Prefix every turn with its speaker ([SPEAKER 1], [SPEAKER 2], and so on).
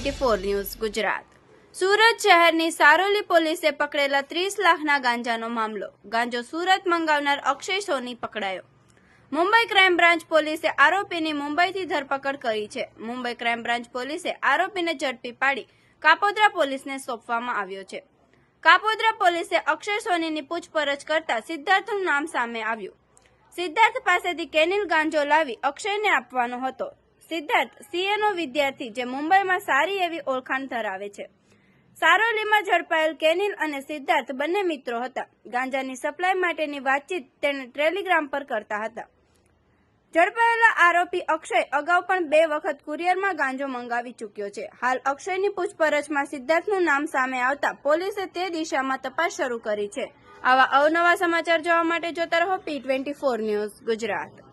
[SPEAKER 1] T24 news Gujarat. Surat શહેરની સારોલી પોલીસે પકડેલા 30 લાખના ગાંજાનો મામલો। ગાંજો સુરત મંગાવનાર અક્ષય સોની પકડાયો। મુંબઈ ક્રાઇમ બ્રાન્ચ પોલીસે આરોપીની મુંબઈથી ધરપકડ કરી છે। મુંબઈ ક્રાઇમ બ્રાન્ચ પોલીસે આરોપીને ઝડપી પાડી કાપોદ્રા પોલીસને સોંપવામાં આવ્યો છે। કાપોદ્રા પોલીસે અક્ષય સોનીની પૂછપરછ કરતા સિદ્ધાર્થનું નામ સામે આવ્યું। સિદ્ધાર્થ પાસેથી કેનિલ ગાંજો લાવી અક્ષયને આપવાનો હતો। સિદ્ધાર્થ સીએનો વિદ્યાર્થી જે મુંબઈમાં સારી એવી ઓળખાણ ધરાવે છે। સારોલીમાં ઝડપાયેલ કેનિલ અને સિદ્ધાર્થ બંને મિત્રો હતા। ગાંજાની સપ્લાય માટેની વાતચીત તેણે ટેલિગ્રામ પર કરતા હતા। ઝડપાયેલા આરોપી અક્ષય અગાઉ પણ 2 વખત કુરિયરમાં ગાંજો મંગાવી ચૂક્યો છે। હાલ અક્ષયની પૂછપરછમાં સિદ્ધાર્થનું નામ સામે આવતા પોલીસે તે દિશામાં તપાસ શરૂ કરી છે। આવા અવનવા સમાચાર જોવા માટે જોતા રહો T24 ન્યૂઝ ગુજરાત।